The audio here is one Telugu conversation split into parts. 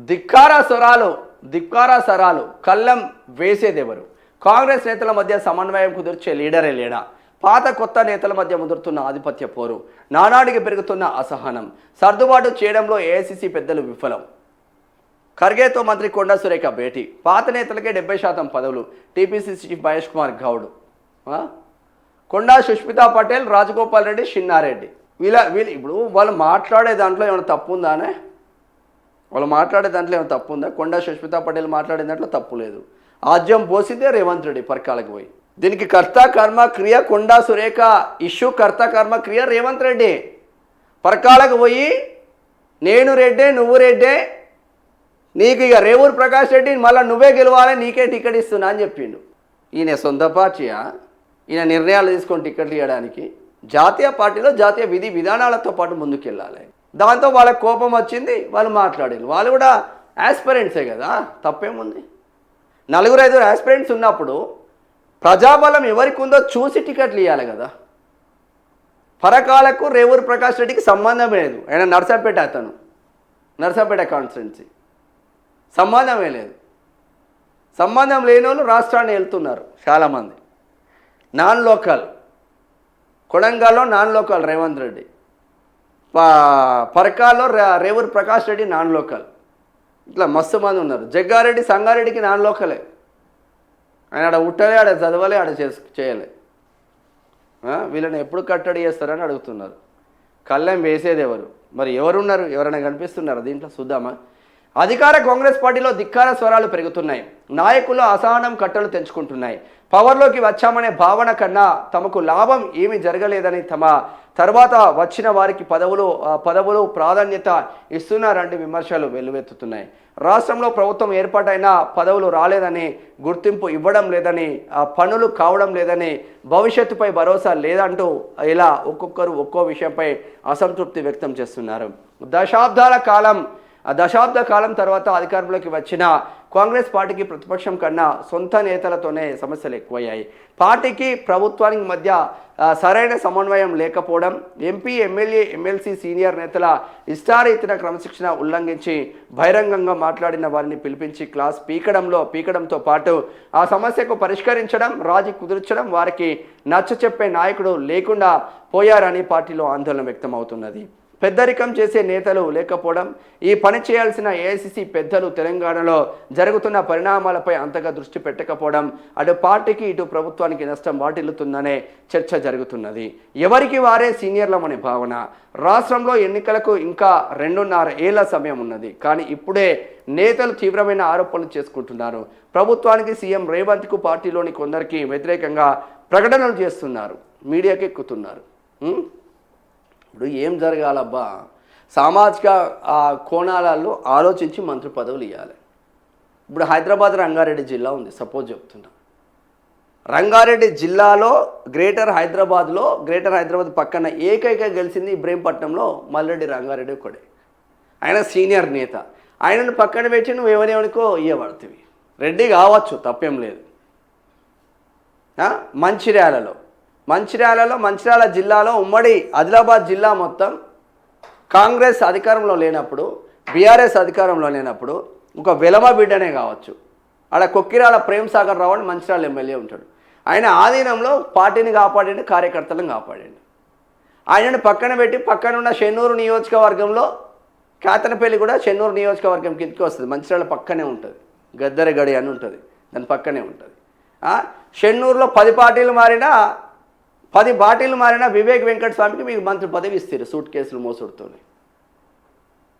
ధిక్కార స్వరాలు కళ్ళం వేసేదెవరు? కాంగ్రెస్ నేతల మధ్య సమన్వయం కుదిర్చే లీడరే లేడా? పాత కొత్త నేతల మధ్య ముదురుతున్న ఆధిపత్య పోరు, నానాడికి పెరుగుతున్న అసహనం, సర్దుబాటు చేయడంలో ఏఐసిసి పెద్దలు విఫలం. ఖర్గేతో మంత్రి కొండా సురేఖ భేటీ, పాత నేతలకే 70% పదవులు. టీపీసీసీ చీఫ్ మహేష్ కుమార్ గౌడ్, కొండా సుష్మితా పటేల్, రాజగోపాల్ రెడ్డి, షిన్నారెడ్డి. వీళ్ళు ఇప్పుడు వాళ్ళు మాట్లాడే దాంట్లో ఏమైనా తప్పు ఉందానే? కొండా సుష్మితా పటేల్ మాట్లాడే దాంట్లో తప్పు లేదు. ఆజ్యం పోసిందే రేవంత్ రెడ్డి పరకాలకు పోయి. దీనికి కర్త కర్మ క్రియ కొండా సురేఖ ఇష్యూ, కర్త కర్మ క్రియ రేవంత్ రెడ్డి. పరకాలకు పోయి నేను రెడ్డే నువ్వు రెడ్డే, నీకు ఇక రేవూరు ప్రకాష్ రెడ్డి మళ్ళీ నువ్వే గెలవాలి, నీకే టికెట్ ఇస్తున్నా అని చెప్పిండు. ఈయన సొంత పార్టీయా? ఈయన నిర్ణయాలు తీసుకొని టికెట్లు ఇవ్వడానికి జాతీయ పార్టీలో జాతీయ విధి విధానాలతో పాటు ముందుకెళ్ళాలి. దాంతో వాళ్ళకి కోపం వచ్చింది, వాళ్ళు మాట్లాడారు. వాళ్ళు కూడా యాస్పిరెంట్సే కదా, తప్పేముంది? 4-5 యాస్పిరెంట్స్ ఉన్నప్పుడు ప్రజాబలం ఎవరికి ఉందో చూసి టికెట్లు ఇవ్వాలి కదా. పరకాలకు రేవూరు ప్రకాష్ రెడ్డికి సంబంధం లేదు. ఆయన నర్సాపేట కాన్స్టిట్యున్సీ సంబంధమే లేదు. సంబంధం లేని వాళ్ళు రాష్ట్రాన్ని వెళ్తున్నారు చాలామంది. నాన్ లోకల్, కొడంగల్లో నాన్ లోకల్ రేవంత్ రెడ్డి, పరకాల్లో రేవూరు ప్రకాష్ రెడ్డి నాన్ లోకల్. ఇట్లా మస్తు మంది ఉన్నారు. జగ్గారెడ్డి సంగారెడ్డికి నాన్ లోకలే. ఆయన ఆడ ఉట్టలే, ఆడ చదవలే, ఆడ చేయలే. వీళ్ళని ఎప్పుడు కట్టడి చేస్తారని అడుగుతున్నారు. కళ్ళెం వేసేది ఎవరు? మరి ఎవరున్నారు? ఎవరైనా కనిపిస్తున్నారు దీంట్లో? చూద్దామా. అధికార కాంగ్రెస్ పార్టీలో ధిక్కార స్వరాలు పెరుగుతున్నాయి. నాయకులు అసహనం కట్టలు తెంచుకుంటున్నాయి. పవర్లోకి వచ్చామనే భావన కన్నా తమకు లాభం ఏమీ జరగలేదని, తమ తర్వాత వచ్చిన వారికి పదవులు ప్రాధాన్యత ఇస్తున్నారంటే విమర్శలు వెల్లువెత్తుతున్నాయి. రాష్ట్రంలో ప్రభుత్వం ఏర్పాటైన పదవులు రాలేదని, గుర్తింపు ఇవ్వడం లేదని, పనులు కావడం లేదని, భవిష్యత్తుపై భరోసా లేదంటూ ఇలా ఒక్కొక్కరు ఒక్కో విషయంపై అసంతృప్తి వ్యక్తం చేస్తున్నారు. దశాబ్ద కాలం తర్వాత అధికారంలోకి వచ్చిన కాంగ్రెస్ పార్టీకి ప్రతిపక్షం కన్నా సొంత నేతలతోనే సమస్యలు ఎక్కువయ్యాయి. పార్టీకి ప్రభుత్వానికి మధ్య సరైన సమన్వయం లేకపోవడం, ఎంపీ ఎమ్మెల్యే ఎమ్మెల్సీ సీనియర్ నేతల ఇష్టారీతిన క్రమశిక్షణ ఉల్లంఘించి బహిరంగంగా మాట్లాడిన వారిని పిలిపించి క్లాస్ పీకడంతో పాటు ఆ సమస్యకు పరిష్కరించడం, రాజీ కుదుర్చడం, వారికి నచ్చచెప్పే నాయకుడు లేకుండా పోయారని పార్టీలో ఆందోళన వ్యక్తమవుతున్నది. పెద్దరికం చేసే నేతలు లేకపోవడం, ఈ పని చేయాల్సిన ఏఐసిసి పెద్దలు తెలంగాణలో జరుగుతున్న పరిణామాలపై అంతగా దృష్టి పెట్టకపోవడం అటు పార్టీకి ఇటు ప్రభుత్వానికి నష్టం వాటిల్లుతుందనే చర్చ జరుగుతున్నది. ఎవరికి వారే సీనియర్లమనే భావన. రాష్ట్రంలో ఎన్నికలకు ఇంకా 2.5 ఏళ్ల సమయం ఉన్నది. కానీ ఇప్పుడే నేతలు తీవ్రమైన ఆరోపణలు చేసుకుంటున్నారు. ప్రభుత్వానికి సీఎం రేవంత్కు పార్టీలోని కొందరికి వ్యతిరేకంగా ప్రకటనలు చేస్తున్నారు, మీడియాకి ఎక్కుతున్నారు. ఇప్పుడు ఏం జరగాలబ్బా? సామాజిక కోణాలలో ఆలోచించి మంత్రి పదవులు ఇవ్వాలి. ఇప్పుడు హైదరాబాద్ రంగారెడ్డి జిల్లా ఉంది, సపోజ్ చెప్తున్నా. రంగారెడ్డి జిల్లాలో గ్రేటర్ హైదరాబాద్ పక్కన ఏకైక గెలిచింది ఇబ్రహీంపట్నంలో మల్రెడ్డి రంగారెడ్డి ఒకడే. ఆయన సీనియర్ నేత. ఆయనను పక్కన పెట్టి నువ్వు ఎవరెవరికో ఇవ్వబడుతుంది. రెడ్డి కావచ్చు, తప్పేం లేదు. మంచిర్యాల జిల్లాలో ఉమ్మడి ఆదిలాబాద్ జిల్లా మొత్తం కాంగ్రెస్ అధికారంలో లేనప్పుడు, బీఆర్ఎస్ అధికారంలో లేనప్పుడు ఒక వెలమ బిడ్డనే కావచ్చు, ఆడ కొక్కిరాల ప్రేమ్ సాగర్ రావు అని మంచిర్యాల ఎమ్మెల్యే ఉంటాడు. ఆయన ఆధీనంలో పార్టీని కాపాడండి, కార్యకర్తలను కాపాడండి. ఆయనను పక్కన పెట్టి పక్కనున్న చెన్నూరు నియోజకవర్గంలో, కేతనపల్లి కూడా చెన్నూరు నియోజకవర్గం కిందకి వస్తుంది, మంచిర్యాల పక్కనే ఉంటుంది, గద్దెరగడి అని ఉంటుంది, దాని పక్కనే ఉంటుంది. చెన్నూరులో 10 పార్టీలు మారినా వివేక్ వెంకటస్వామికి మీకు మంత్రి పదవి ఇస్తారు సూట్ కేసులు మోసుడుతోనే.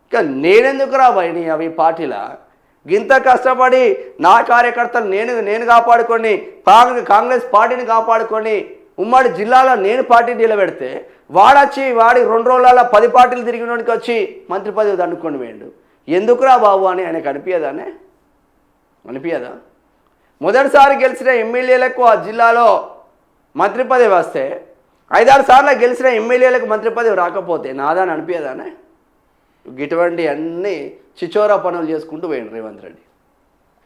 ఇక నేనెందుకు రాబాయి అవి పార్టీలా? గింత కష్టపడి నా కార్యకర్తలు నేను కాపాడుకొని, కాంగ్రెస్ పార్టీని కాపాడుకొని ఉమ్మడి జిల్లాలో నేను పార్టీ నిలబెడితే వాడి 2 రోజుల 10 పార్టీలు తిరిగినోడికి వచ్చి మంత్రి పదవి దండుకొని వేయండు. ఎందుకురా బాబు అని ఆయనకు అనిపించదా? మొదటిసారి గెలిచిన ఎమ్మెల్యేలకు ఆ జిల్లాలో మంత్రి పదవి వస్తే 5-6 సార్లు గెలిచిన ఎమ్మెల్యేలకు మంత్రి పదవి రాకపోతే నాదని అనిపించదానే? ఇటువంటి అన్నీ చిచోరా పనులు చేసుకుంటూ పోయిండు రేవంత్ రెడ్డి.